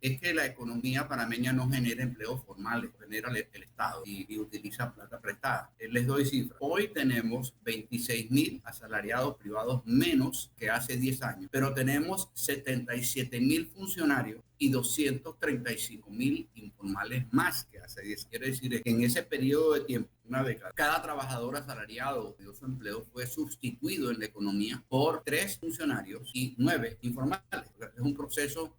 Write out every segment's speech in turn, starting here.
es que la economía panameña no genera empleos formales, genera el Estado y utiliza plata prestada. Les doy cifras. Hoy tenemos 26.000 asalariados privados menos que hace 10 años, pero tenemos 77.000 funcionarios y 235.000 informales más que hace 10. Quiere decir que en ese periodo de tiempo, una década, cada trabajador asalariado de su empleo fue sustituido en la economía por 3 funcionarios y 9 informales. Es un proceso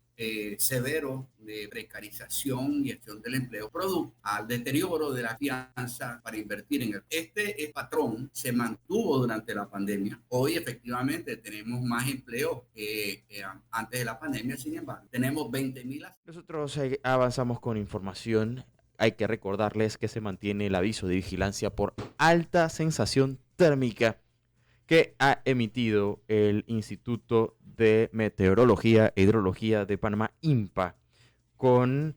severo de precarización y gestión del empleo, producto al deterioro de la fianza para invertir en él. Este patrón se mantuvo durante la pandemia. Hoy efectivamente tenemos más empleo que antes de la pandemia, sin embargo, tenemos 20.000. Nosotros avanzamos con información. Hay que recordarles que se mantiene el aviso de vigilancia por alta sensación térmica que ha emitido el Instituto de Meteorología e Hidrología de Panamá, INPA, con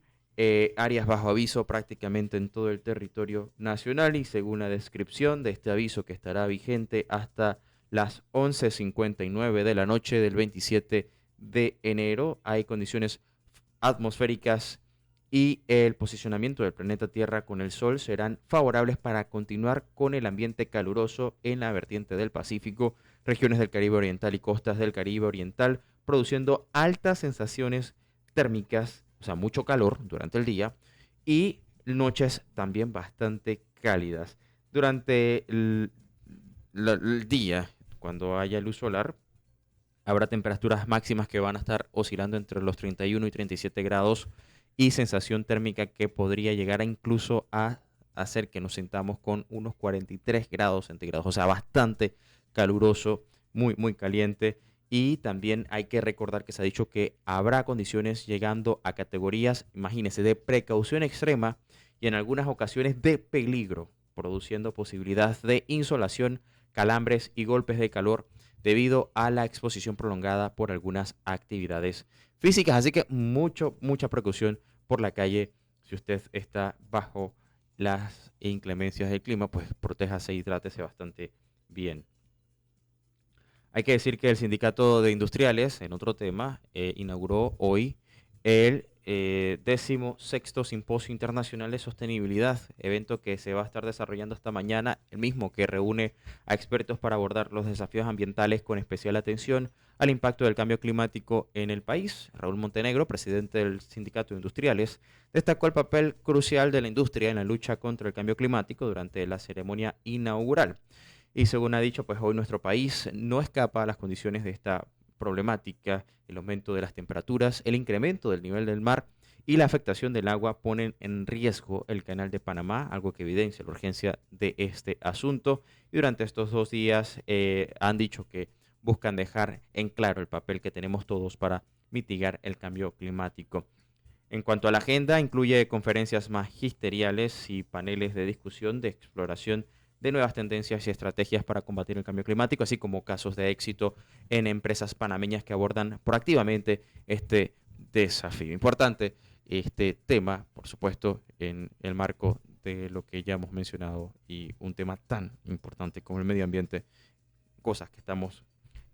áreas bajo aviso prácticamente en todo el territorio nacional y según la descripción de este aviso que estará vigente hasta las 11:59 de la noche del 27 de enero, hay condiciones atmosféricas y el posicionamiento del planeta Tierra con el Sol serán favorables para continuar con el ambiente caluroso en la vertiente del Pacífico, regiones del Caribe Oriental y costas del Caribe Oriental, produciendo altas sensaciones térmicas, o sea, mucho calor durante el día y noches también bastante cálidas. Durante el día, cuando haya luz solar, habrá temperaturas máximas que van a estar oscilando entre los 31 y 37 grados y sensación térmica que podría llegar a incluso a hacer que nos sintamos con unos 43 grados centígrados, o sea, bastante caluroso, muy, muy caliente. Y también hay que recordar que se ha dicho que habrá condiciones llegando a categorías, imagínense, de precaución extrema y en algunas ocasiones de peligro, produciendo posibilidades de insolación, calambres y golpes de calor debido a la exposición prolongada por algunas actividades físicas. Así que mucha precaución por la calle. Si usted está bajo las inclemencias del clima, pues protéjase y hidrátese bastante bien. Hay que decir que el Sindicato de Industriales, en otro tema, inauguró hoy el 16º Simposio Internacional de Sostenibilidad, evento que se va a estar desarrollando esta mañana, el mismo que reúne a expertos para abordar los desafíos ambientales con especial atención al impacto del cambio climático en el país. Raúl Montenegro, presidente del Sindicato de Industriales, destacó el papel crucial de la industria en la lucha contra el cambio climático durante la ceremonia inaugural. Y según ha dicho, pues hoy nuestro país no escapa a las condiciones de esta problemática. El aumento de las temperaturas, el incremento del nivel del mar y la afectación del agua ponen en riesgo el canal de Panamá, algo que evidencia la urgencia de este asunto. Y durante estos 2 días han dicho que buscan dejar en claro el papel que tenemos todos para mitigar el cambio climático. En cuanto a la agenda, incluye conferencias magisteriales y paneles de discusión de exploración de nuevas tendencias y estrategias para combatir el cambio climático, así como casos de éxito en empresas panameñas que abordan proactivamente este desafío. Importante este tema, por supuesto, en el marco de lo que ya hemos mencionado y un tema tan importante como el medio ambiente, cosas que estamos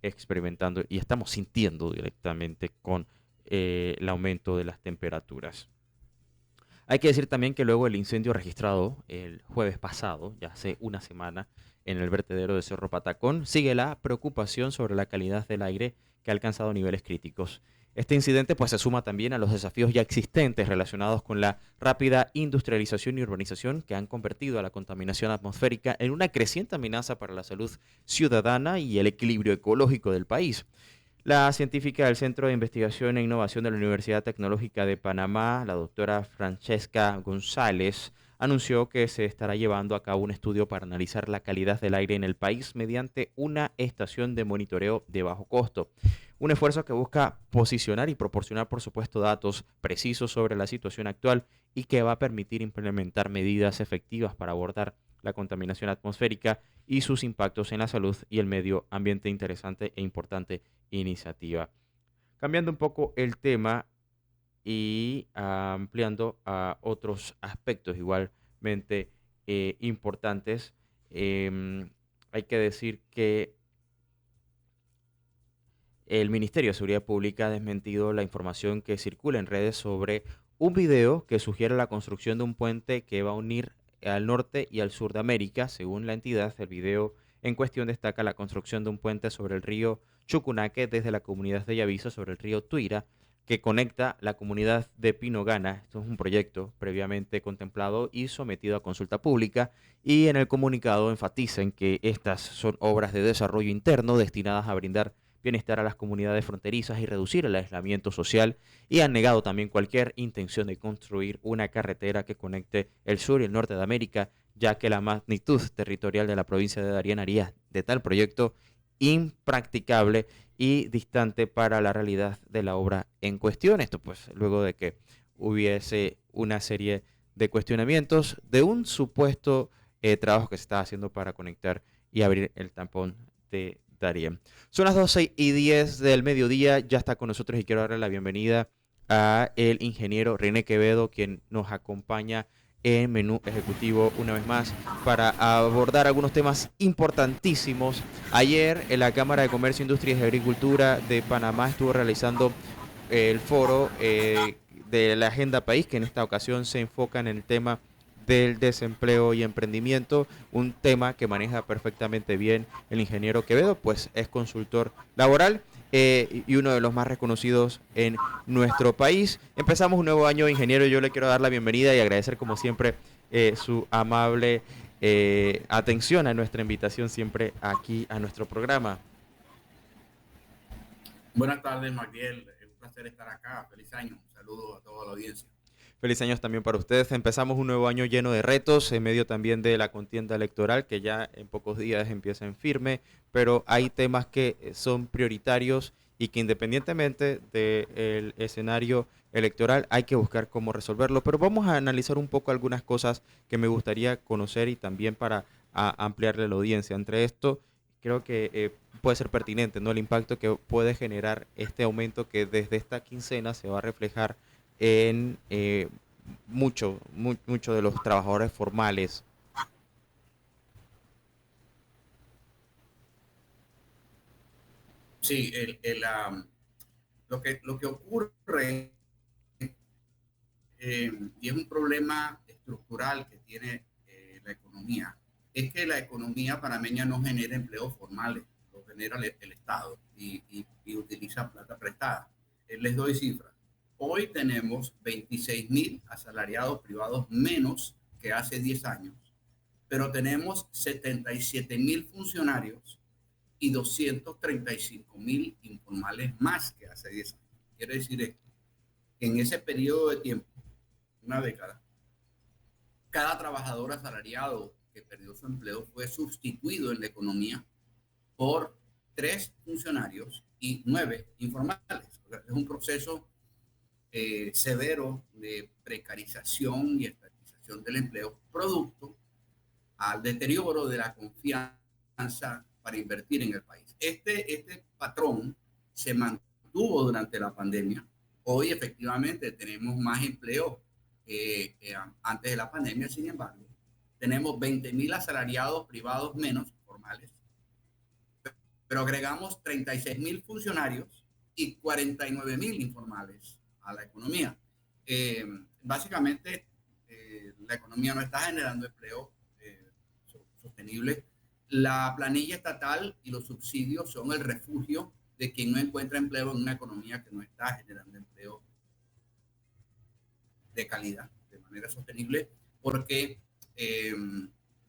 experimentando y estamos sintiendo directamente con el aumento de las temperaturas. Hay que decir también que luego del incendio registrado el jueves pasado, ya hace una semana, en el vertedero de Cerro Patacón, sigue la preocupación sobre la calidad del aire que ha alcanzado niveles críticos. Este incidente pues se suma también a los desafíos ya existentes relacionados con la rápida industrialización y urbanización que han convertido a la contaminación atmosférica en una creciente amenaza para la salud ciudadana y el equilibrio ecológico del país. La científica del Centro de Investigación e Innovación de la Universidad Tecnológica de Panamá, la doctora Francesca González, anunció que se estará llevando a cabo un estudio para analizar la calidad del aire en el país mediante una estación de monitoreo de bajo costo. Un esfuerzo que busca posicionar y proporcionar, por supuesto, datos precisos sobre la situación actual y que va a permitir implementar medidas efectivas para abordar la contaminación atmosférica y sus impactos en la salud y el medio ambiente. Interesante e importante iniciativa. Cambiando un poco el tema y ampliando a otros aspectos igualmente importantes, hay que decir que el Ministerio de Seguridad Pública ha desmentido la información que circula en redes sobre un video que sugiere la construcción de un puente que va a unir al norte y al sur de América. Según la entidad, el video en cuestión destaca la construcción de un puente sobre el río Chucunaque desde la comunidad de Yaviso sobre el río Tuira, que conecta la comunidad de Pinogana. Esto es un proyecto previamente contemplado y sometido a consulta pública, y en el comunicado enfatizan que estas son obras de desarrollo interno destinadas a brindar bienestar a las comunidades fronterizas y reducir el aislamiento social, y han negado también cualquier intención de construir una carretera que conecte el sur y el norte de América, ya que la magnitud territorial de la provincia de Darién haría de tal proyecto impracticable y distante para la realidad de la obra en cuestión. Esto pues luego de que hubiese una serie de cuestionamientos de un supuesto trabajo que se estaba haciendo para conectar y abrir el tampón de Darién. Son las 12:10 del mediodía, ya está con nosotros y quiero darle la bienvenida a el ingeniero René Quevedo, quien nos acompaña en Menú Ejecutivo una vez más para abordar algunos temas importantísimos. Ayer en la Cámara de Comercio, Industrias y Agricultura de Panamá estuvo realizando el foro de la Agenda País, que en esta ocasión se enfoca en el tema del desempleo y emprendimiento, un tema que maneja perfectamente bien el ingeniero Quevedo, pues es consultor laboral y uno de los más reconocidos en nuestro país. Empezamos un nuevo año, ingeniero, yo le quiero dar la bienvenida y agradecer como siempre su amable atención a nuestra invitación siempre aquí a nuestro programa. Buenas tardes, Magdiel. Es un placer estar acá. Feliz año. Un saludo a toda la audiencia. Feliz años también para ustedes. Empezamos un nuevo año lleno de retos, en medio también de la contienda electoral, que ya en pocos días empieza en firme, pero hay temas que son prioritarios y que independientemente del escenario electoral hay que buscar cómo resolverlo. Pero vamos a analizar un poco algunas cosas que me gustaría conocer y también para ampliarle a la audiencia. Entre esto, creo que puede ser pertinente, ¿no? El impacto que puede generar este aumento que desde esta quincena se va a reflejar en mucho de los trabajadores formales. Sí, lo que ocurre, y es un problema estructural que tiene la economía, es que la economía panameña no genera empleos formales, lo genera el Estado y utiliza plata prestada. Les doy cifras. Hoy tenemos 26.000 asalariados privados menos que hace 10 años, pero tenemos 77.000 funcionarios y 235.000 informales más que hace 10 años. Quiere decir esto, que en ese periodo de tiempo, una década, cada trabajador asalariado que perdió su empleo fue sustituido en la economía por 3 funcionarios y 9 informales. O sea, es un proceso severo de precarización y estatización del empleo, producto al deterioro de la confianza para invertir en el país. Este patrón se mantuvo durante la pandemia. Hoy efectivamente tenemos más empleo que antes de la pandemia. Sin embargo, tenemos 20.000 asalariados privados menos formales, pero agregamos 36.000 funcionarios y 49.000 informales a la economía. Básicamente, la economía no está generando empleo sostenible. La planilla estatal y los subsidios son el refugio de quien no encuentra empleo en una economía que no está generando empleo de calidad, de manera sostenible, porque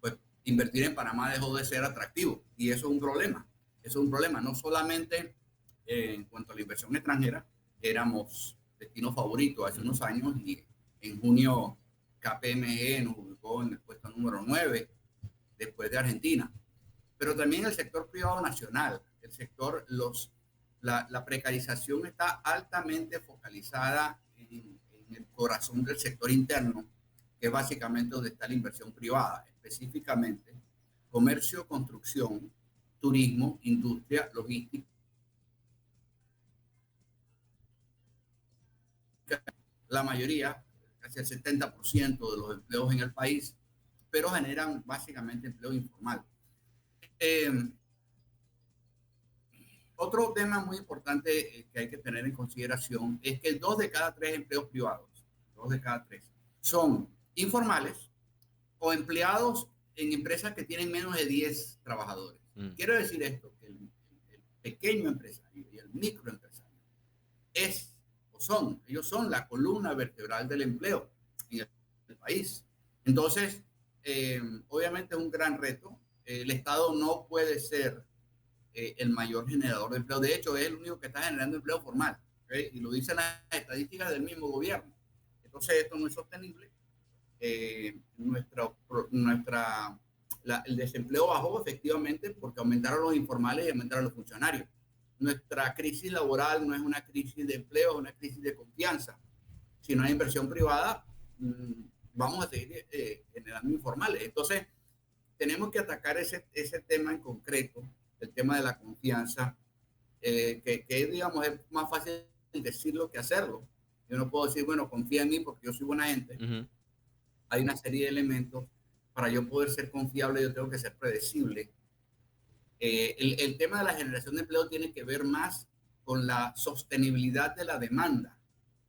pues, invertir en Panamá dejó de ser atractivo y eso es un problema. Eso es un problema, no solamente en cuanto a la inversión extranjera, éramos destino favorito hace unos años y en junio KPMG nos ubicó en el puesto número 9 después de Argentina, pero también el sector privado nacional, el sector, la precarización está altamente focalizada en el corazón del sector interno, que es básicamente donde está la inversión privada, específicamente comercio, construcción, turismo, industria, logística. La mayoría, casi el 70% de los empleos en el país, pero generan básicamente empleo informal. Eh, Otro tema muy importante que hay que tener en consideración es que 2 de cada 3 empleos privados, 2 de cada 3, son informales o empleados en empresas que tienen menos de 10 trabajadores. Quiero decir esto, que el pequeño empresario y el microempresario ellos son la columna vertebral del empleo en el país. Entonces, obviamente es un gran reto. El Estado no puede ser el mayor generador de empleo. De hecho, es el único que está generando empleo formal, ¿okay? Y lo dicen las estadísticas del mismo gobierno. Entonces, esto no es sostenible. El desempleo bajó efectivamente porque aumentaron los informales y aumentaron los funcionarios. Nuestra crisis laboral no es una crisis de empleo, es una crisis de confianza. Si no hay inversión privada, vamos a seguir generando informales. Entonces, tenemos que atacar ese tema en concreto, el tema de la confianza, que digamos es más fácil decirlo que hacerlo. Yo no puedo decir, bueno, confía en mí porque yo soy buena gente. Hay una serie de elementos para yo poder ser confiable. Yo tengo que ser predecible. El tema de la generación de empleo tiene que ver más con la sostenibilidad de la demanda.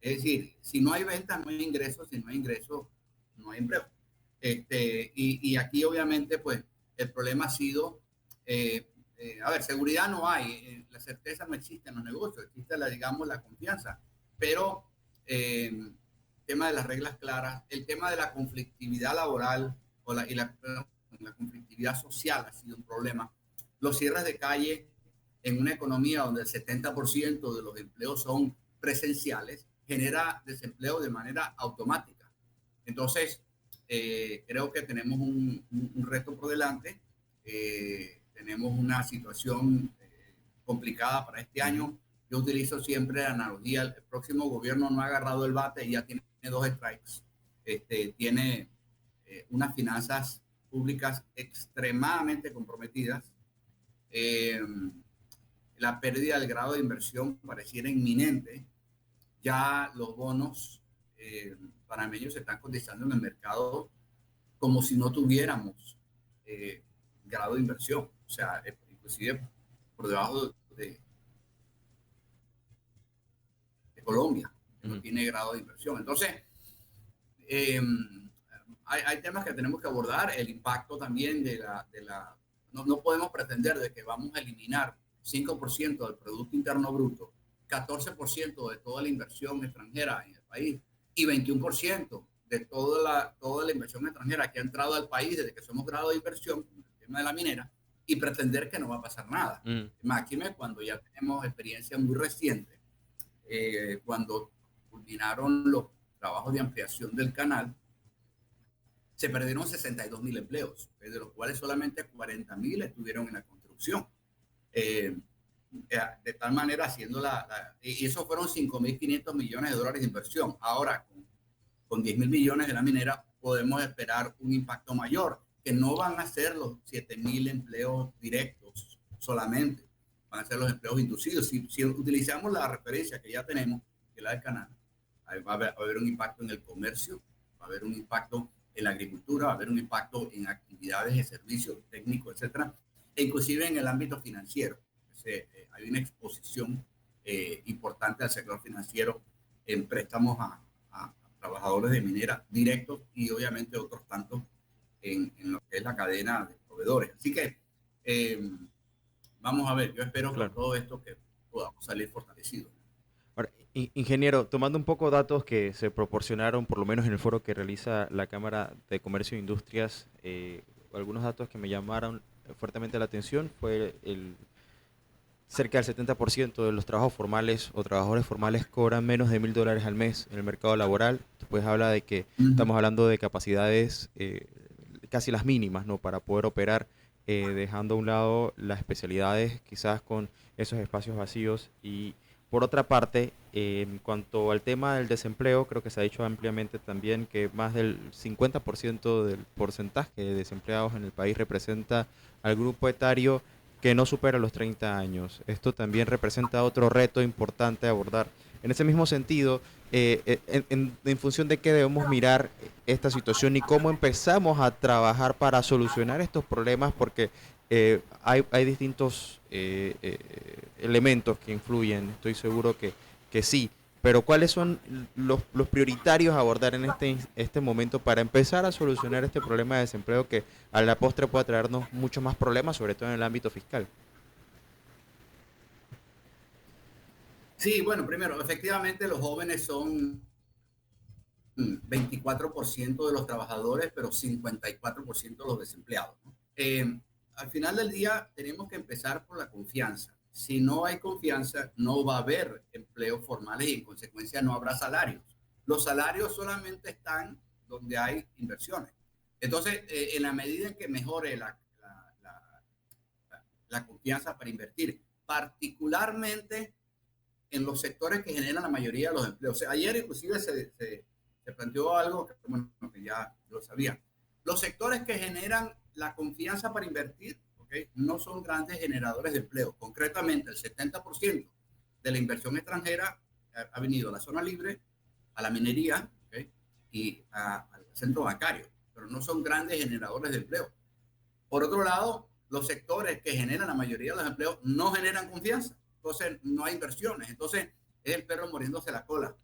Es decir, si no hay ventas, no hay ingresos. Si no hay ingresos, no hay empleo. Y aquí obviamente pues el problema ha sido, seguridad no hay, la certeza no existe en los negocios, existe la confianza, pero tema de las reglas claras, el tema de la conflictividad laboral y la conflictividad social ha sido un problema. Los cierres de calle en una economía donde el 70% de los empleos son presenciales genera desempleo de manera automática. Entonces, creo que tenemos un reto por delante. Tenemos una situación complicada para este año. Yo utilizo siempre la analogía: el próximo gobierno no ha agarrado el bate y ya tiene 2 strikes. Tiene unas finanzas públicas extremadamente comprometidas. La pérdida del grado de inversión pareciera inminente. Ya los bonos panameños se están cotizando en el mercado como si no tuviéramos grado de inversión, o sea, inclusive por debajo de Colombia, que no tiene grado de inversión. Entonces, hay temas que tenemos que abordar. El impacto también no podemos pretender de que vamos a eliminar 5% del Producto Interno Bruto, 14% de toda la inversión extranjera en el país y 21% de toda la inversión extranjera que ha entrado al país desde que somos grado de inversión, el tema de la minera, y pretender que no va a pasar nada. Máxime cuando ya tenemos experiencia muy reciente, cuando culminaron los trabajos de ampliación del canal, se perdieron 62.000 empleos, de los cuales solamente 40.000 estuvieron en la construcción. De tal manera haciendo y eso fueron 5.500 millones de dólares de inversión. Ahora con 10.000 millones de la minera podemos esperar un impacto mayor, que no van a ser los 7.000 empleos directos solamente, van a ser los empleos inducidos. Si utilizamos la referencia que ya tenemos, que es la del canal, va a haber un impacto en el comercio, va a haber un impacto en la agricultura, va a haber un impacto en actividades de servicios técnicos, etcétera, e inclusive en el ámbito financiero. Hay una exposición importante al sector financiero en préstamos a trabajadores de minera directos y obviamente otros tantos en lo que es la cadena de proveedores. Así que vamos a ver, yo espero con todo esto que podamos salir fortalecidos. Ahora, ingeniero, tomando un poco datos que se proporcionaron, por lo menos en el foro que realiza la Cámara de Comercio e Industrias, algunos datos que me llamaron fuertemente la atención fue cerca del 70% de los trabajos formales o trabajadores formales cobran menos de $1.000 al mes en el mercado laboral. Después habla de que estamos hablando de capacidades casi las mínimas, ¿no?, para poder operar, dejando a un lado las especialidades, quizás con esos espacios vacíos. Y por otra parte, en cuanto al tema del desempleo, creo que se ha dicho ampliamente también que más del 50% del porcentaje de desempleados en el país representa al grupo etario que no supera los 30 años. Esto también representa otro reto importante a abordar. En ese mismo sentido, en función de qué debemos mirar esta situación y cómo empezamos a trabajar para solucionar estos problemas, porque hay distintos elementos que influyen, estoy seguro que sí, pero ¿cuáles son los prioritarios a abordar en este momento para empezar a solucionar este problema de desempleo que a la postre puede traernos muchos más problemas, sobre todo en el ámbito fiscal? Sí, bueno, primero, efectivamente los jóvenes son 24% de los trabajadores, pero 54% de los desempleados, ¿no? Al final del día tenemos que empezar por la confianza. Si no hay confianza, no va a haber empleos formales y en consecuencia no habrá salarios. Los salarios solamente están donde hay inversiones. Entonces, en la medida en que mejore la confianza para invertir, particularmente en los sectores que generan la mayoría de los empleos. O sea, ayer inclusive se planteó algo que, bueno, que ya lo sabía. Los sectores que generan la confianza para invertir, ¿okay?, no son grandes generadores de empleo. Concretamente, el 70% de la inversión extranjera ha venido a la zona libre, a la minería, ¿okay?, y al centro bancario, pero no son grandes generadores de empleo. Por otro lado, los sectores que generan la mayoría de los empleos no generan confianza. Entonces, no hay inversiones. Entonces, es el perro muriéndose la cola.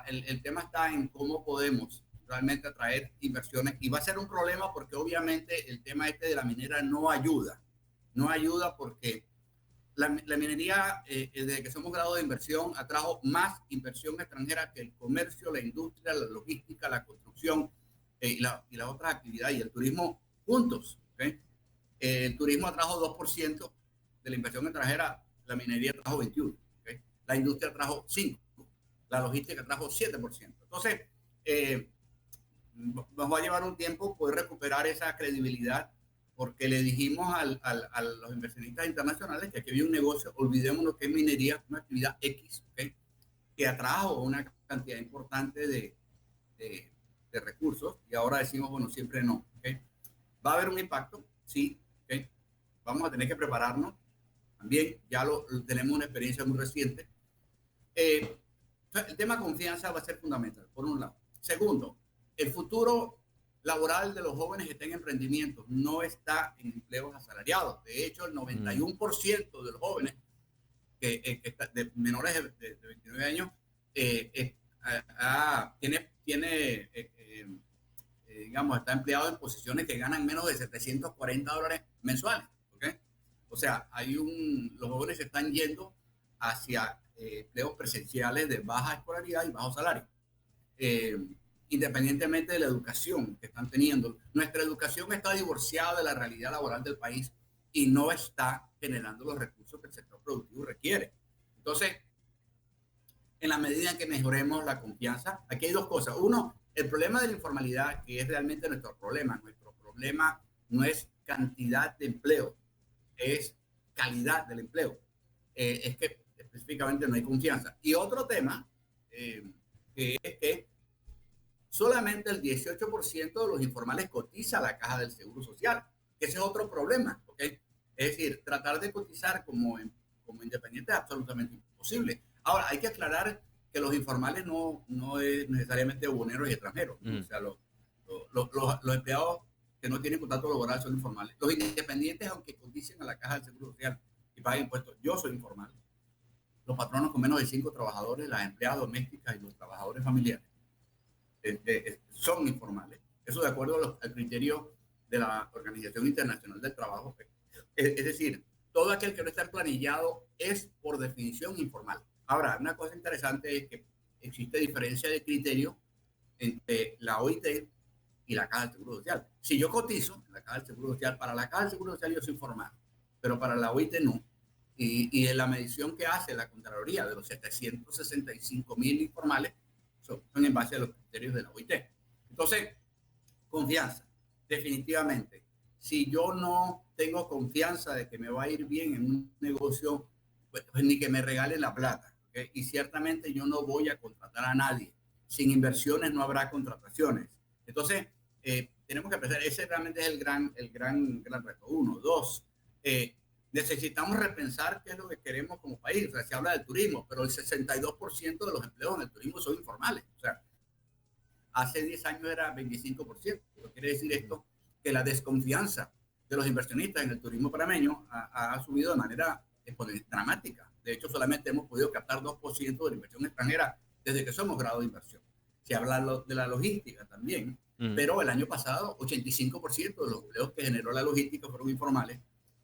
El tema está en cómo podemos realmente atraer inversiones. Y va a ser un problema porque obviamente el tema este de la minera no ayuda. No ayuda porque la minería, desde que somos grado de inversión, atrajo más inversión extranjera que el comercio, la industria, la logística, la construcción y las otras actividades y el turismo juntos. ¿Okay? El turismo atrajo 2% de la inversión extranjera, la minería trajo 21%, ¿okay? La industria trajo 5%, la logística trajo 7%. Entonces, nos va a llevar un tiempo poder recuperar esa credibilidad porque le dijimos a los inversionistas internacionales que aquí había un negocio, olvidémonos que es minería, una actividad X, ¿okay?, que atrajo una cantidad importante de recursos y ahora decimos, bueno, siempre no. ¿Okay? ¿Va a haber un impacto? Sí. ¿Okay? Vamos a tener que prepararnos. También ya tenemos una experiencia muy reciente. El tema confianza va a ser fundamental, por un lado. Segundo, el futuro laboral de los jóvenes que estén en emprendimiento no está en empleos asalariados. De hecho, el 91% de los jóvenes de menores de 29 años digamos, está empleado en posiciones que ganan menos de $740 mensuales. ¿Okay? O sea, los jóvenes se están yendo hacia empleos presenciales de baja escolaridad y bajo salario. Independientemente de la educación que están teniendo. Nuestra educación está divorciada de la realidad laboral del país y no está generando los recursos que el sector productivo requiere. Entonces, en la medida en que mejoremos la confianza, aquí hay dos cosas. Uno, el problema de la informalidad, que es realmente nuestro problema. Nuestro problema no es cantidad de empleo, es calidad del empleo. Es que específicamente no hay confianza. Y otro tema, que es que solamente el 18% de los informales cotiza a la caja del Seguro Social. Ese es otro problema, ¿okay? Es decir, tratar de cotizar como independiente es absolutamente imposible. Ahora, hay que aclarar que los informales no es necesariamente boneros y extranjeros. O sea, los empleados que no tienen contrato laboral son informales. Los independientes, aunque coticen a la caja del Seguro Social y paguen impuestos, yo soy informal. Los patronos con menos de 5 trabajadores, las empleadas domésticas y los trabajadores familiares son informales. Eso de acuerdo al criterio de la Organización Internacional del Trabajo. Es decir, todo aquel que no está planillado es por definición informal. Ahora, una cosa interesante es que existe diferencia de criterio entre la OIT y la Caja del Seguro Social. Si yo cotizo en la Caja del Seguro Social, para la Caja del Seguro Social yo soy informal, pero para la OIT no. Y en la medición que hace la Contraloría de los 765,000 informales son en base a los criterios de la OIT. Entonces, confianza, definitivamente. Si yo no tengo confianza de que me va a ir bien en un negocio, pues ni que me regalen la plata. ¿Okay? Y ciertamente yo no voy a contratar a nadie. Sin inversiones no habrá contrataciones. Entonces, tenemos que empezar. Ese realmente es el gran reto. 1, 2, necesitamos repensar qué es lo que queremos como país. O sea, se habla del turismo, pero el 62% de los empleos en el turismo son informales. O sea, hace 10 años era 25%. Quiere decir esto que la desconfianza de los inversionistas en el turismo panameño ha subido de manera dramática. De hecho, solamente hemos podido captar 2% de la inversión extranjera desde que somos grado de inversión. Se habla de la logística también, pero el año pasado 85% de los empleos que generó la logística fueron informales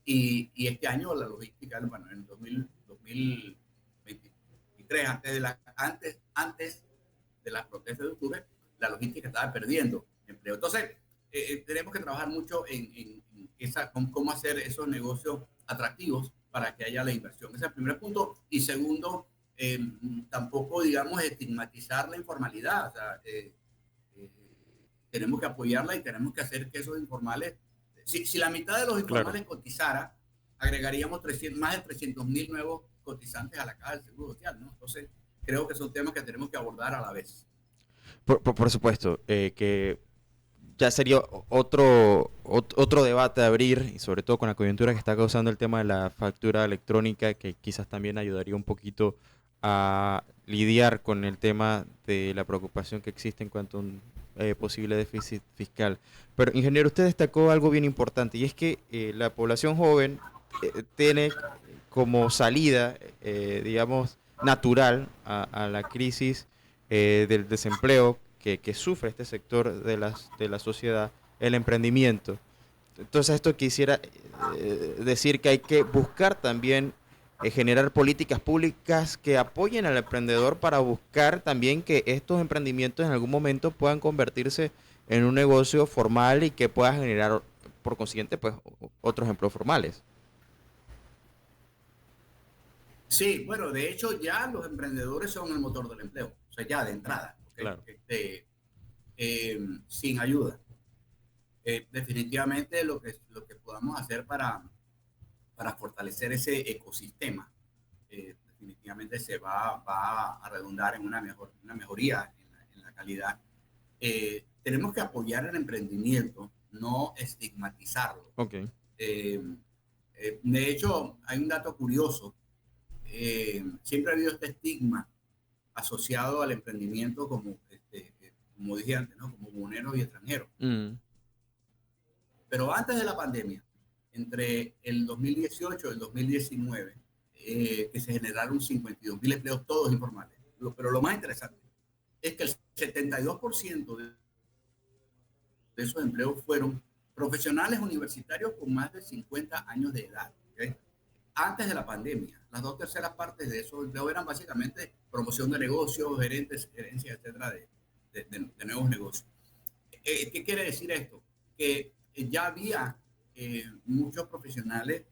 y este año la logística, bueno, en 2023, antes de las protestas de octubre, la logística estaba perdiendo empleo. Entonces, tenemos que trabajar mucho en cómo hacer esos negocios atractivos para que haya la inversión. Ese es el primer punto. Y segundo, tampoco, digamos, estigmatizar la informalidad. O sea, tenemos que apoyarla y tenemos que hacer que esos informales, si la mitad de los informales cotizara, agregaríamos más de 300,000 nuevos cotizantes a la Caja del Seguro Social, ¿no? Entonces, creo que son temas que tenemos que abordar a la vez. Por supuesto, que ya sería otro debate a abrir, y sobre todo con la coyuntura que está causando el tema de la factura electrónica, que quizás también ayudaría un poquito a lidiar con el tema de la preocupación que existe en cuanto a un posible déficit fiscal. Pero, ingeniero, usted destacó algo bien importante, y es que la población joven tiene como salida, digamos, natural a la crisis del desempleo que sufre este sector de la sociedad, el emprendimiento. Entonces esto quisiera decir que hay que buscar también generar políticas públicas que apoyen al emprendedor para buscar también que estos emprendimientos en algún momento puedan convertirse en un negocio formal y que pueda generar por consiguiente pues otros empleos formales. Sí, bueno, de hecho ya los emprendedores son el motor del empleo, o sea, ya de entrada, ¿okay? Claro. Sin ayuda. Definitivamente lo que podamos hacer para fortalecer ese ecosistema, definitivamente va a redundar en una mejoría en la calidad. Tenemos que apoyar el emprendimiento, no estigmatizarlo. Ok. De hecho, hay un dato curioso. Siempre ha habido este estigma asociado al emprendimiento como dije antes, ¿no? Como buhoneros y extranjeros. Pero antes de la pandemia, entre el 2018 y el 2019, que se generaron 52,000 empleos, todos informales. Pero lo más interesante es que el 72% de esos empleos fueron profesionales universitarios con más de 50 años de edad. ¿Okay? Antes de la pandemia, las 2/3 de esos empleos eran básicamente promoción de negocios, gerencia, etcétera, de nuevos negocios. ¿Qué quiere decir esto? Que ya había muchos profesionales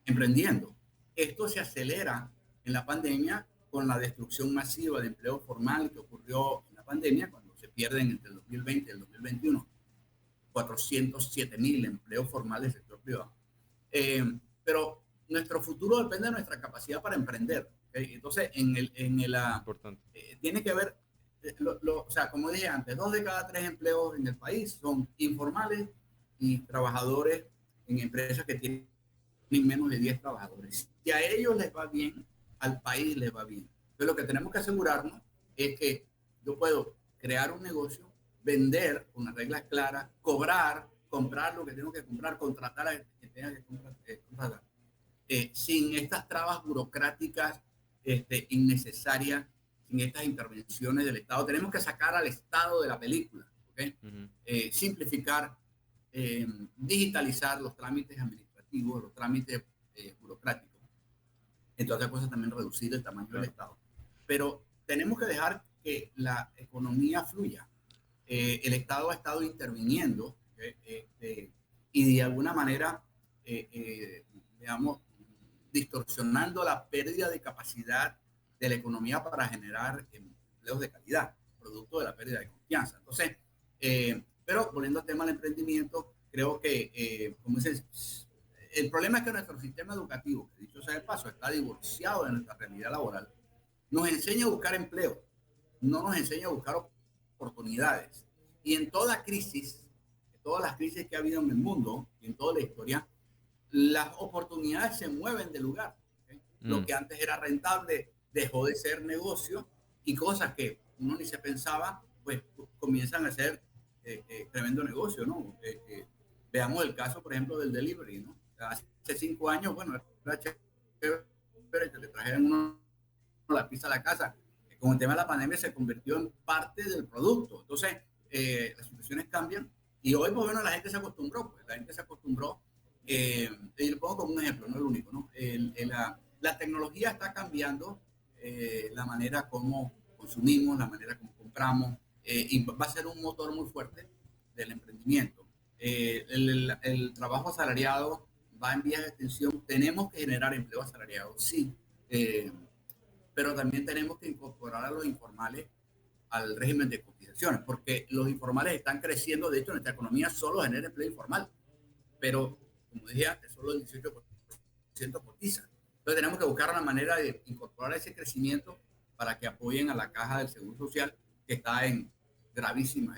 emprendiendo. Esto se acelera en la pandemia con la destrucción masiva de empleo formal que ocurrió en la pandemia, cuando se pierden entre el 2020 y el 2021 407,000 empleos formales del sector privado. Pero nuestro futuro depende de nuestra capacidad para emprender. ¿Okay? Entonces, tiene que ver, o sea, como dije antes, 2 de cada 3 empleos en el país son informales y trabajadores en empresas que tienen menos de 10 trabajadores. Si a ellos les va bien, al país les va bien. Entonces, lo que tenemos que asegurarnos es que yo puedo crear un negocio, vender con las reglas claras, comprar lo que tengo que comprar, contratar a que tenga que contratar, sin estas trabas burocráticas innecesarias, sin estas intervenciones del Estado. Tenemos que sacar al Estado de la película, ¿okay? Simplificar, digitalizar los trámites administrativos, los trámites burocráticos. Entre otras cosas, también reducir el tamaño del Estado. Pero tenemos que dejar que la economía fluya. El Estado ha estado interviniendo y de alguna manera, digamos, distorsionando la pérdida de capacidad de la economía para generar empleos de calidad, producto de la pérdida de confianza. Entonces, pero volviendo al tema del emprendimiento, creo que, como dices, el problema es que nuestro sistema educativo, que dicho sea de paso, está divorciado de nuestra realidad laboral, nos enseña a buscar empleo, no nos enseña a buscar oportunidades. Y en todas las crisis que ha habido en el mundo y en toda la historia, las oportunidades se mueven de lugar. ¿Okay? Lo que antes era rentable dejó de ser negocio y cosas que uno ni se pensaba, pues comienzan a ser tremendo negocio, ¿no? Veamos el caso, por ejemplo, del delivery, ¿no? Hace 5 años, bueno, era chévere que le trajeran uno la pizza a la casa. Con el tema de la pandemia se convirtió en parte del producto. Entonces, las situaciones cambian y hoy, pues bueno, la gente se acostumbró. Pues, la gente se acostumbró. Y lo pongo como un ejemplo, no el único, ¿no? La tecnología está cambiando la manera como consumimos, la manera como compramos, y va a ser un motor muy fuerte del emprendimiento. El trabajo asalariado va en vías de extensión. Tenemos que generar empleo asalariado, sí, pero también tenemos que incorporar a los informales al régimen de cotizaciones, porque los informales están creciendo. De hecho, nuestra economía solo genera empleo informal, pero como dije antes, solo el 18% cotiza. Entonces tenemos que buscar una manera de incorporar ese crecimiento para que apoyen a la caja del Seguro Social, que está en gravísima,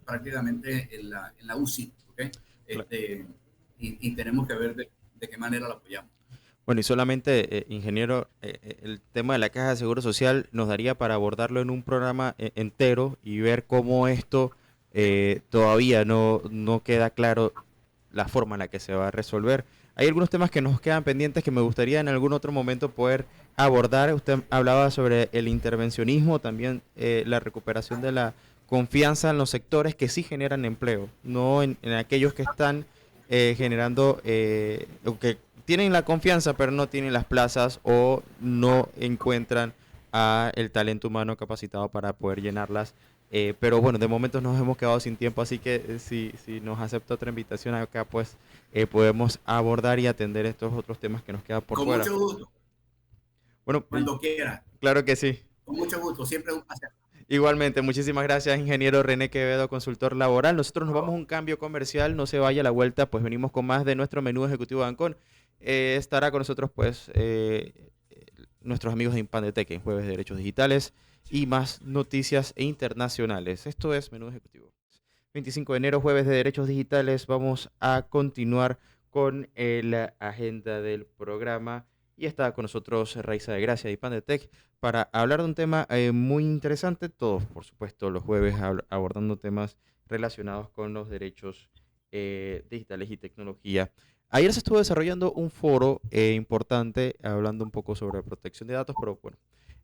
prácticamente en la UCI, ¿okay? Y tenemos que ver de qué manera la apoyamos. Bueno, y solamente, ingeniero, el tema de la caja de seguro social nos daría para abordarlo en un programa entero y ver cómo esto todavía no queda claro la forma en la que se va a resolver. Hay algunos temas que nos quedan pendientes que me gustaría en algún otro momento poder abordar. Usted hablaba sobre el intervencionismo, también la recuperación de la confianza en los sectores que sí generan empleo, no en aquellos que están generando, o que tienen la confianza pero no tienen las plazas o no encuentran a el talento humano capacitado para poder llenarlas. Pero bueno, de momento nos hemos quedado sin tiempo, así que si nos acepta otra invitación acá, pues podemos abordar y atender estos otros temas que nos quedan por Con fuera. mucho gusto. Bueno, Cuando quiera. claro que sí. Con mucho gusto. Siempre un placer. Igualmente, muchísimas gracias, ingeniero René Quevedo, consultor laboral. Nosotros nos vamos a un cambio comercial, no se vaya a la vuelta, pues venimos con más de nuestro menú ejecutivo de Ancon. Estará con nosotros, pues, nuestros amigos de Impandetec en Jueves de Derechos Digitales y más noticias internacionales. Esto es Menú Ejecutivo. 25 de enero, Jueves de Derechos Digitales. Vamos a continuar con la agenda del programa. Y está con nosotros Raiza de Gracia de Impandetec para hablar de un tema muy interesante. Todos, por supuesto, los jueves abordando temas relacionados con los derechos digitales y tecnología. Ayer se estuvo desarrollando un foro importante hablando un poco sobre protección de datos, pero bueno,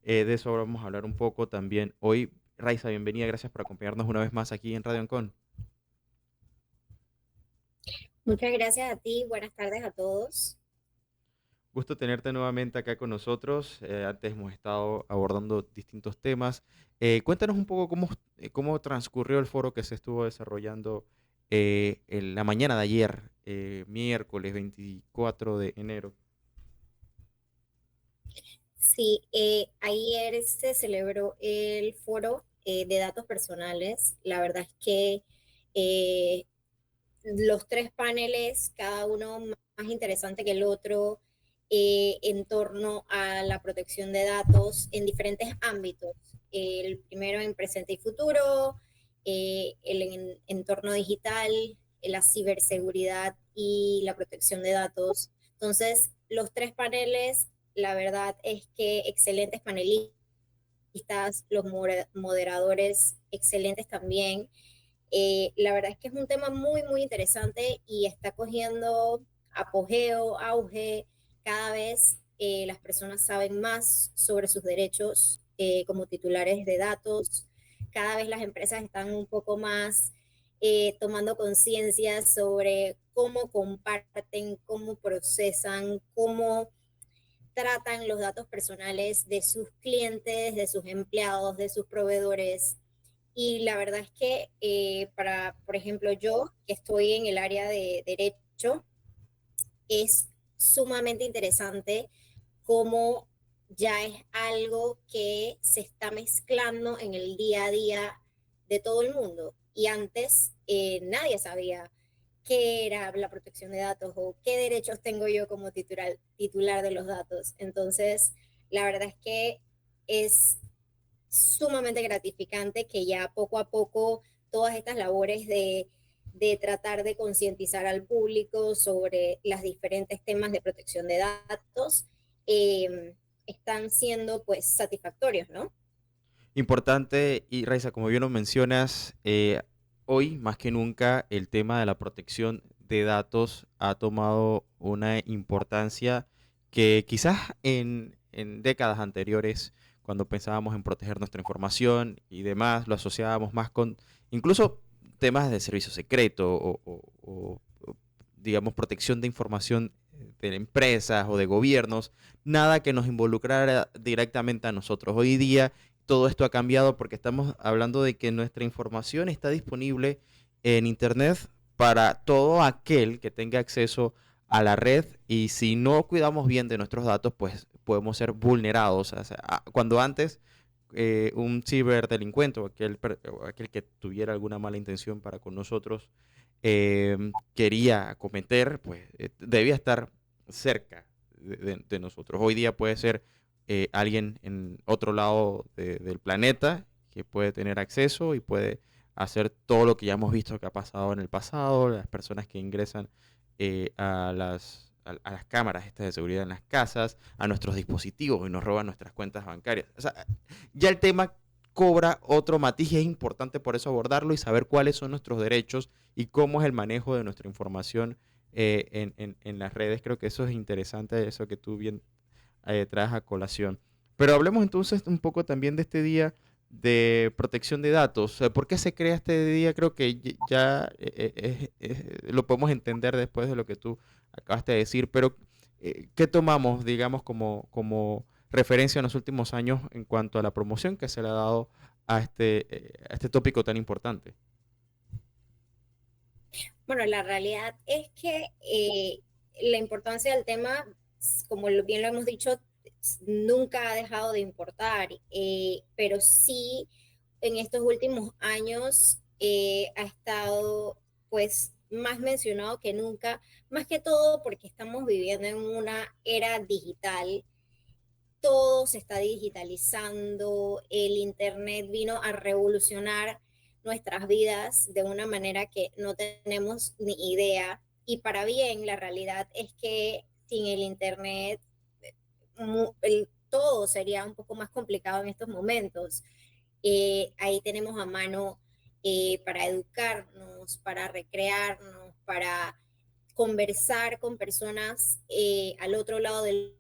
de eso vamos a hablar un poco también hoy. Raiza, bienvenida, gracias por acompañarnos una vez más aquí en Radio Ancon. Muchas gracias a ti, buenas tardes a todos. Gusto tenerte nuevamente acá con nosotros. Antes hemos estado abordando distintos temas. Cuéntanos un poco cómo transcurrió el foro que se estuvo desarrollando en la mañana de ayer, miércoles 24 de enero. Sí, ayer se celebró el foro de datos personales. La verdad es que eh, los tres paneles, cada uno más interesante que el otro, en torno a la protección de datos en diferentes ámbitos. El primero en presente y futuro, el entorno digital, la ciberseguridad y la protección de datos. Entonces, los tres paneles, la verdad es que excelentes panelistas, los moderadores excelentes también. La verdad es que es un tema muy, muy interesante y está cogiendo apogeo, auge. Cada vez las personas saben más sobre sus derechos como titulares de datos. Cada vez las empresas están un poco más tomando conciencia sobre cómo comparten, cómo procesan, cómo tratan los datos personales de sus clientes, de sus empleados, de sus proveedores. Y la verdad es que por ejemplo, yo que estoy en el área de derecho, es sumamente interesante cómo ya es algo que se está mezclando en el día a día de todo el mundo. Y antes nadie sabía qué era la protección de datos o qué derechos tengo yo como titular de los datos. Entonces, la verdad es que es sumamente gratificante que ya poco a poco todas estas labores de tratar de concientizar al público sobre los diferentes temas de protección de datos están siendo pues satisfactorios, ¿no? Importante, y Raiza, como bien lo mencionas, hoy más que nunca el tema de la protección de datos ha tomado una importancia que quizás en décadas anteriores, cuando pensábamos en proteger nuestra información y demás, lo asociábamos más con incluso temas de servicio secreto o, digamos, protección de información de empresas o de gobiernos, nada que nos involucrara directamente a nosotros. Hoy día todo esto ha cambiado porque estamos hablando de que nuestra información está disponible en Internet para todo aquel que tenga acceso a la red, y si no cuidamos bien de nuestros datos, pues podemos ser vulnerados. O sea, cuando antes un ciberdelincuente o aquel que tuviera alguna mala intención para con nosotros quería cometer, pues debía estar cerca de nosotros. Hoy día puede ser alguien en otro lado del planeta que puede tener acceso y puede hacer todo lo que ya hemos visto que ha pasado en el pasado, las personas que ingresan a las cámaras estas de seguridad en las casas, a nuestros dispositivos y nos roban nuestras cuentas bancarias. O sea, ya el tema cobra otro matiz y es importante por eso abordarlo y saber cuáles son nuestros derechos y cómo es el manejo de nuestra información en las redes. Creo que eso es interesante, eso que tú bien traes a colación. Pero hablemos entonces un poco también de este día de protección de datos. ¿Por qué se crea este día? Creo que ya lo podemos entender después de lo que tú acabaste de decir, pero ¿qué tomamos, digamos, como referencia en los últimos años en cuanto a la promoción que se le ha dado a este tópico tan importante? Bueno, la realidad es que la importancia del tema, como bien lo hemos dicho, nunca ha dejado de importar, pero sí en estos últimos años ha estado pues más mencionado que nunca, más que todo porque estamos viviendo en una era digital. Todo se está digitalizando, el Internet vino a revolucionar nuestras vidas de una manera que no tenemos ni idea. Y para bien, la realidad es que sin el Internet todo sería un poco más complicado en estos momentos. Ahí tenemos a mano para educarnos, para recrearnos, para conversar con personas al otro lado del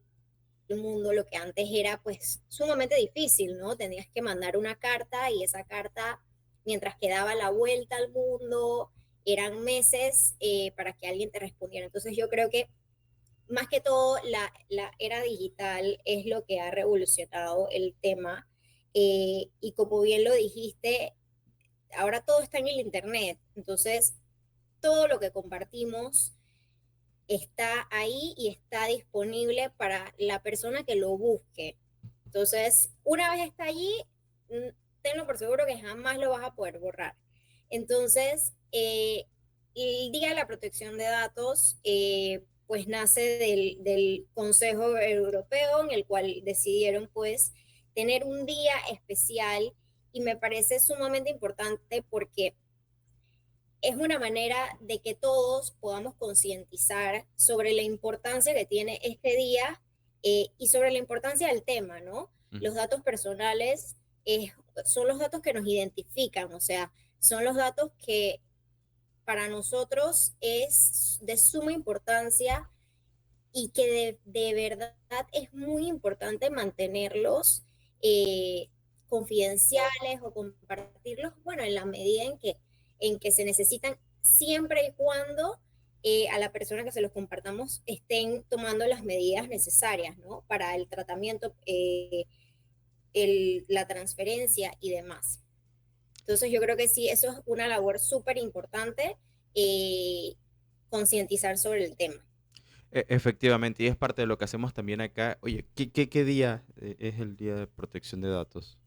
mundo, lo que antes era pues sumamente difícil, ¿no? Tenías que mandar una carta y esa carta, mientras que daba la vuelta al mundo, eran meses para que alguien te respondiera. Entonces yo creo que más que todo la era digital es lo que ha revolucionado el tema y como bien lo dijiste, ahora todo está en el Internet, entonces todo lo que compartimos está ahí y está disponible para la persona que lo busque. Entonces, una vez está allí, tenlo por seguro que jamás lo vas a poder borrar. Entonces, el Día de la Protección de Datos, pues nace del Consejo Europeo, en el cual decidieron pues tener un día especial y me parece sumamente importante porque es una manera de que todos podamos concientizar sobre la importancia que tiene este día y sobre la importancia del tema, ¿no? Los datos personales son los datos que nos identifican, o sea, son los datos que para nosotros es de suma importancia y que de verdad es muy importante mantenerlos confidenciales o compartirlos, bueno, en la medida en que se necesitan, siempre y cuando a la persona que se los compartamos estén tomando las medidas necesarias, ¿no? Para el tratamiento, la transferencia y demás. Entonces yo creo que sí, eso es una labor súper importante, concientizar sobre el tema. Efectivamente, y es parte de lo que hacemos también acá. Oye, ¿qué día es el Día de Protección de Datos?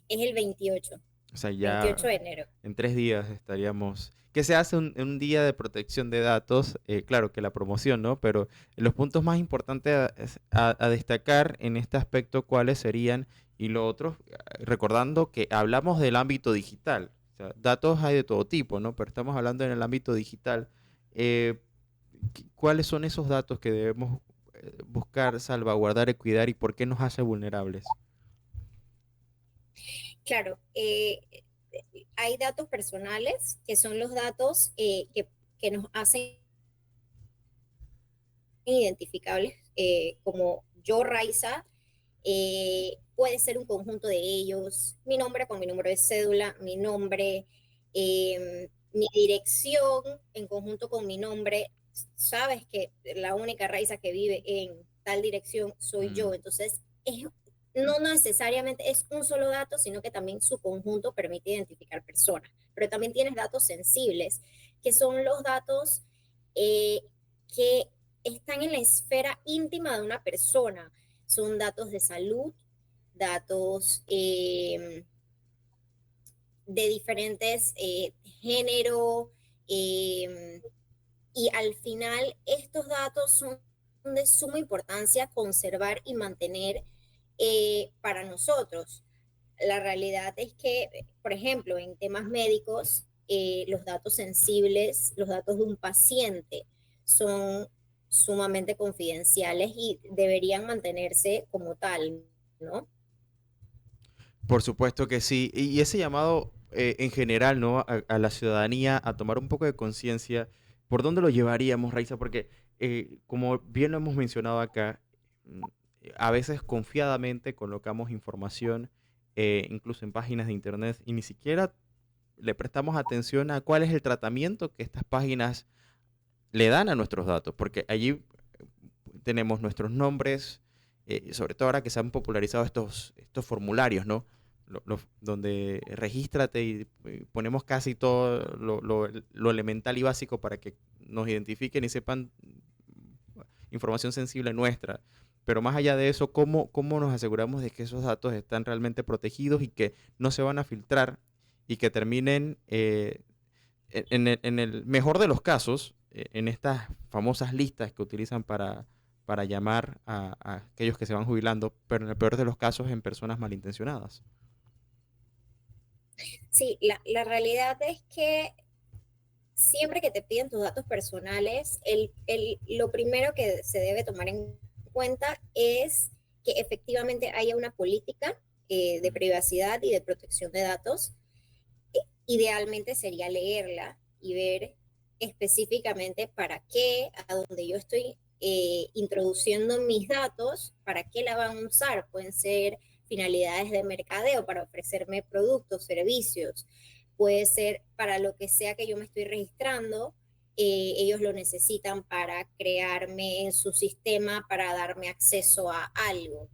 Es el 28, O sea, 28 ya de enero. en 3 días estaríamos. ¿Qué se hace un día de protección de datos? Claro que la promoción, ¿no? Pero los puntos más importantes a destacar en este aspecto, ¿cuáles serían? Y lo otro, recordando que hablamos del ámbito digital. O sea, datos hay de todo tipo, ¿no? Pero estamos hablando en el ámbito digital. Eh, ¿Cuáles son esos datos que debemos buscar, salvaguardar y cuidar y por qué nos hace vulnerables? Claro, hay datos personales, que son los datos que nos hacen identificables, como yo, Raiza, puede ser un conjunto de ellos, mi nombre con mi número de cédula, mi nombre, mi dirección en conjunto con mi nombre. Sabes que la única Raiza que vive en tal dirección soy yo, entonces no necesariamente es un solo dato, sino que también su conjunto permite identificar personas. Pero también tienes datos sensibles, que son los datos que están en la esfera íntima de una persona. Son datos de salud, datos de diferentes género, y al final estos datos son de suma importancia conservar y mantener para nosotros. La realidad es que, por ejemplo, en temas médicos, los datos sensibles, los datos de un paciente son sumamente confidenciales y deberían mantenerse como tal, ¿no? Por supuesto que sí. Y ese llamado en general, ¿no? A la ciudadanía a tomar un poco de conciencia, ¿por dónde lo llevaríamos, Raiza? Porque, como bien lo hemos mencionado acá, mm, a veces confiadamente colocamos información, incluso en páginas de internet, y ni siquiera le prestamos atención a cuál es el tratamiento que estas páginas le dan a nuestros datos, porque allí tenemos nuestros nombres, sobre todo ahora que se han popularizado estos formularios, ¿no? Donde regístrate y ponemos casi todo lo elemental y básico para que nos identifiquen y sepan información sensible nuestra. Pero más allá de eso, ¿cómo nos aseguramos de que esos datos están realmente protegidos y que no se van a filtrar y que terminen, en el mejor de los casos, en estas famosas listas que utilizan para llamar a aquellos que se van jubilando, pero en el peor de los casos en personas malintencionadas? Sí, realidad es que siempre que te piden tus datos personales, lo primero que se debe tomar en cuenta es que efectivamente haya una política de privacidad y de protección de datos. Idealmente sería leerla y ver específicamente para qué, a donde yo estoy introduciendo mis datos, para qué la van a usar. Pueden ser finalidades de mercadeo para ofrecerme productos, servicios, puede ser para lo que sea que yo me estoy registrando, ellos lo necesitan para crearme en su sistema, para darme acceso a algo.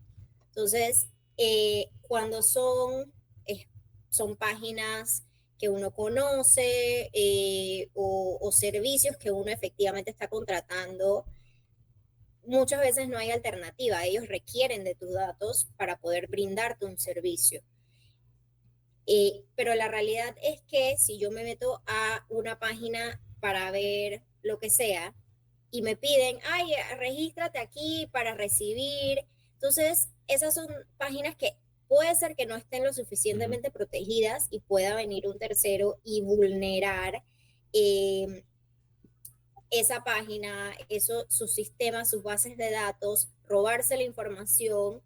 Entonces, cuando son páginas que uno conoce, o servicios que uno efectivamente está contratando, muchas veces no hay alternativa. Ellos requieren de tus datos para poder brindarte un servicio. Pero la realidad es que si yo me meto a una página para ver lo que sea y me piden, ay, regístrate aquí para recibir, entonces esas son páginas que puede ser que no estén lo suficientemente protegidas y pueda venir un tercero y vulnerar esa página, sus sistemas, sus bases de datos, robarse la información,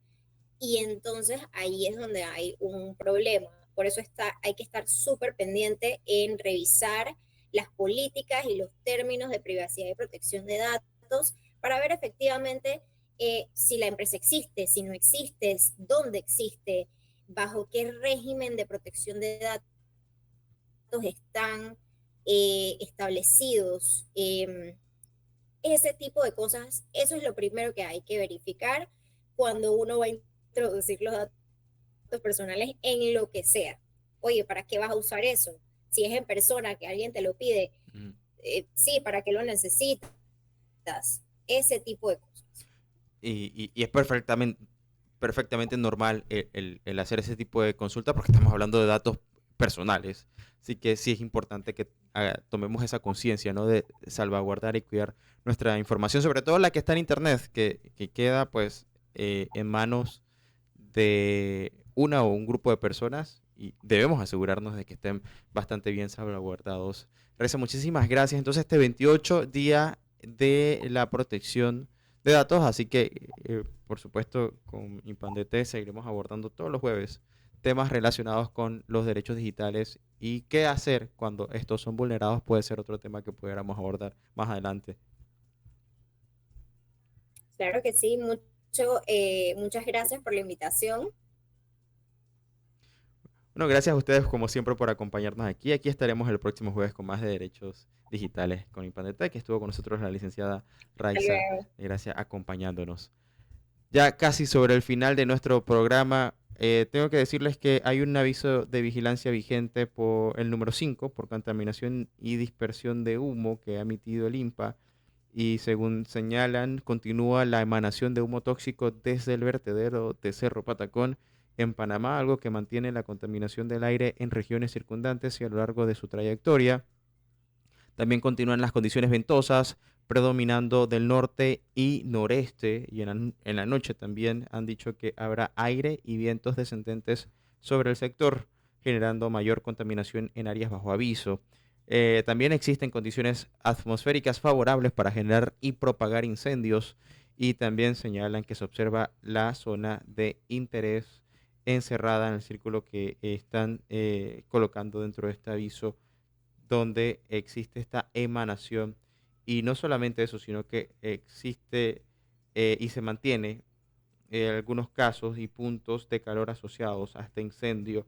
y entonces ahí es donde hay un problema. Por eso hay que estar súper pendiente en revisar las políticas y los términos de privacidad y protección de datos para ver efectivamente si la empresa existe, si no existe, dónde existe, bajo qué régimen de protección de datos están establecidos. Ese tipo de cosas, eso es lo primero que hay que verificar cuando uno va a introducir los datos personales en lo que sea. Oye, ¿para qué vas a usar eso? Si es en persona que alguien te lo pide, sí, ¿para qué lo necesitas? Ese tipo de cosas. Y es perfectamente normal el hacer ese tipo de consulta porque estamos hablando de datos personales. Así que sí es importante que tomemos esa conciencia, ¿no? De salvaguardar y cuidar nuestra información, sobre todo la que está en internet, que queda pues en manos de una o un grupo de personas, y debemos asegurarnos de que estén bastante bien salvaguardados. Reza, muchísimas gracias. Entonces, este 28 día de la protección de datos, así que por supuesto con Impandete seguiremos abordando todos los jueves temas relacionados con los derechos digitales y qué hacer cuando estos son vulnerados puede ser otro tema que pudiéramos abordar más adelante. Claro que sí, muchas gracias por la invitación. Bueno, gracias a ustedes como siempre por acompañarnos aquí. Aquí estaremos el próximo jueves con más de derechos digitales con Impandetec, que estuvo con nosotros la licenciada Hasta Raiza, luego. gracias, acompañándonos. Ya casi sobre el final de nuestro programa, tengo que decirles que hay un aviso de vigilancia vigente por el número 5 por contaminación y dispersión de humo que ha emitido el INPA y según señalan, continúa la emanación de humo tóxico desde el vertedero de Cerro Patacón en Panamá, algo que mantiene la contaminación del aire en regiones circundantes y a lo largo de su trayectoria. También continúan las condiciones ventosas, predominando del norte y noreste, y en la noche también han dicho que habrá aire y vientos descendentes sobre el sector, generando mayor contaminación en áreas bajo aviso. También existen condiciones atmosféricas favorables para generar y propagar incendios, y también señalan que se observa la zona de interés encerrada en el círculo que están colocando dentro de este aviso donde existe esta emanación y no solamente eso, sino que existe y se mantiene algunos casos y puntos de calor asociados a este incendio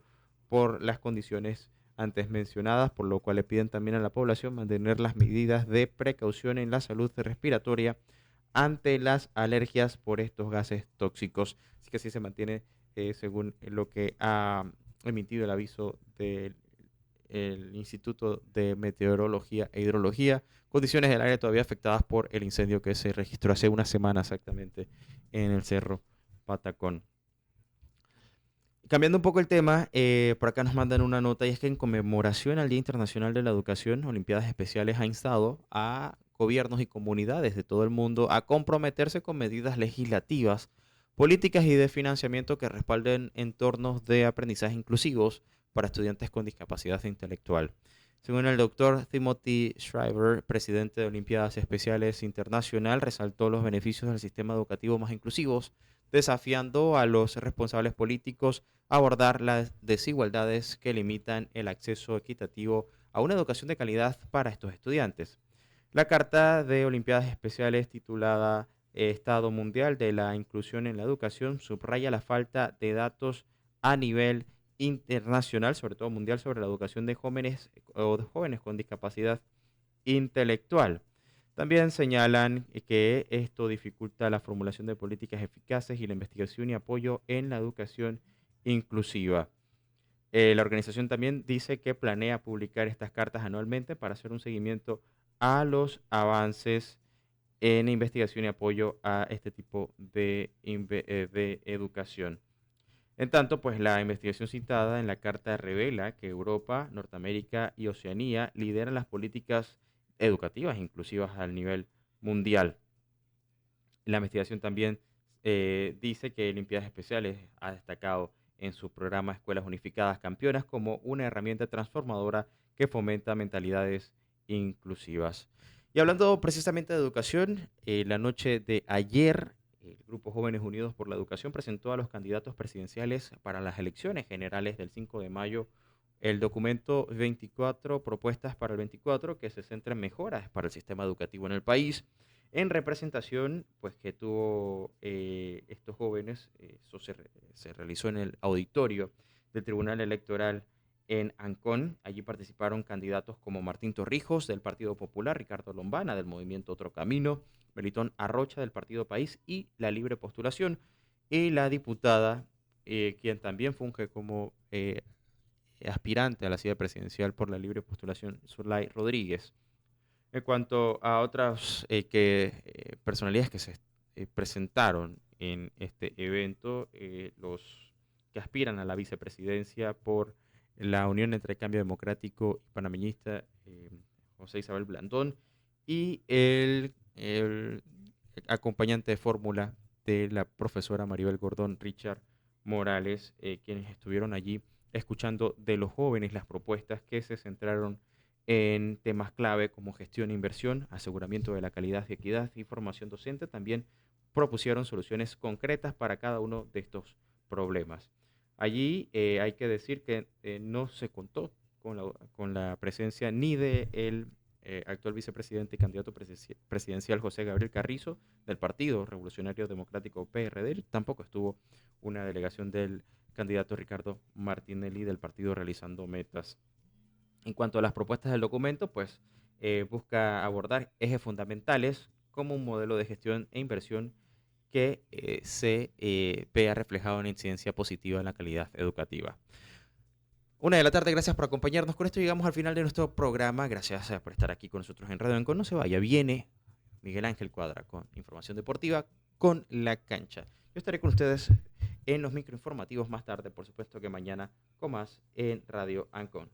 por las condiciones antes mencionadas, por lo cual le piden también a la población mantener las medidas de precaución en la salud respiratoria ante las alergias por estos gases tóxicos. Así que así se mantiene según lo que ha emitido el aviso del el Instituto de Meteorología e Hidrología, condiciones del aire todavía afectadas por el incendio que se registró hace una semana exactamente en el Cerro Patacón. Cambiando un poco el tema, por acá nos mandan una nota y es que en conmemoración al Día Internacional de la Educación, Olimpiadas Especiales ha instado a gobiernos y comunidades de todo el mundo a comprometerse con medidas legislativas, políticas y de financiamiento que respalden entornos de aprendizaje inclusivos para estudiantes con discapacidad intelectual. Según el doctor Timothy Shriver, presidente de Olimpiadas Especiales Internacional, resaltó los beneficios del sistema educativo más inclusivos, desafiando a los responsables políticos a abordar las desigualdades que limitan el acceso equitativo a una educación de calidad para estos estudiantes. La Carta de Olimpiadas Especiales titulada Estado Mundial de la Inclusión en la Educación subraya la falta de datos a nivel internacional, sobre todo mundial, sobre la educación de jóvenes o de jóvenes con discapacidad intelectual. También señalan que esto dificulta la formulación de políticas eficaces y la investigación y apoyo en la educación inclusiva. La organización también dice que planea publicar estas cartas anualmente para hacer un seguimiento a los avances en investigación y apoyo a este tipo de educación. En tanto, pues la investigación citada en la carta revela que Europa, Norteamérica y Oceanía lideran las políticas educativas inclusivas al nivel mundial. La investigación también dice que Olimpiadas Especiales ha destacado en su programa Escuelas Unificadas Campeonas como una herramienta transformadora que fomenta mentalidades inclusivas. Y hablando precisamente de educación, la noche de ayer, el Grupo Jóvenes Unidos por la Educación presentó a los candidatos presidenciales para las elecciones generales del 5 de mayo el documento 24 propuestas para el 24 que se centra en mejoras para el sistema educativo en el país. En representación, pues que tuvo estos jóvenes, eso se realizó en el auditorio del Tribunal Electoral en Ancón. Allí participaron candidatos como Martín Torrijos del Partido Popular, Ricardo Lombana del Movimiento Otro Camino, Melitón Arrocha del Partido País y La Libre Postulación, y la diputada, quien también funge como aspirante a la silla presidencial por La Libre Postulación, Zulay Rodríguez. En cuanto a otras personalidades que se presentaron en este evento, los que aspiran a la vicepresidencia por la Unión entre Cambio Democrático y Panameñista, José Isabel Blandón, y el acompañante de fórmula de la profesora Maribel Gordón, Richard Morales, quienes estuvieron allí escuchando de los jóvenes las propuestas que se centraron en temas clave como gestión e inversión, aseguramiento de la calidad y equidad y formación docente. También propusieron soluciones concretas para cada uno de estos problemas. Allí hay que decir que no se contó con la presencia ni de el actual vicepresidente y candidato presidencial José Gabriel Carrizo del Partido Revolucionario Democrático PRD. Tampoco estuvo una delegación del candidato Ricardo Martinelli del partido Realizando Metas. En cuanto a las propuestas del documento, pues busca abordar ejes fundamentales como un modelo de gestión e inversión que se vea reflejado en incidencia positiva en la calidad educativa. 1 de la tarde, gracias por acompañarnos. Con esto llegamos al final de nuestro programa. Gracias por estar aquí con nosotros en Radio Ancon. No se vaya, viene Miguel Ángel Cuadra con información deportiva con La Cancha. Yo estaré con ustedes en los microinformativos más tarde, por supuesto que mañana con más en Radio Ancon.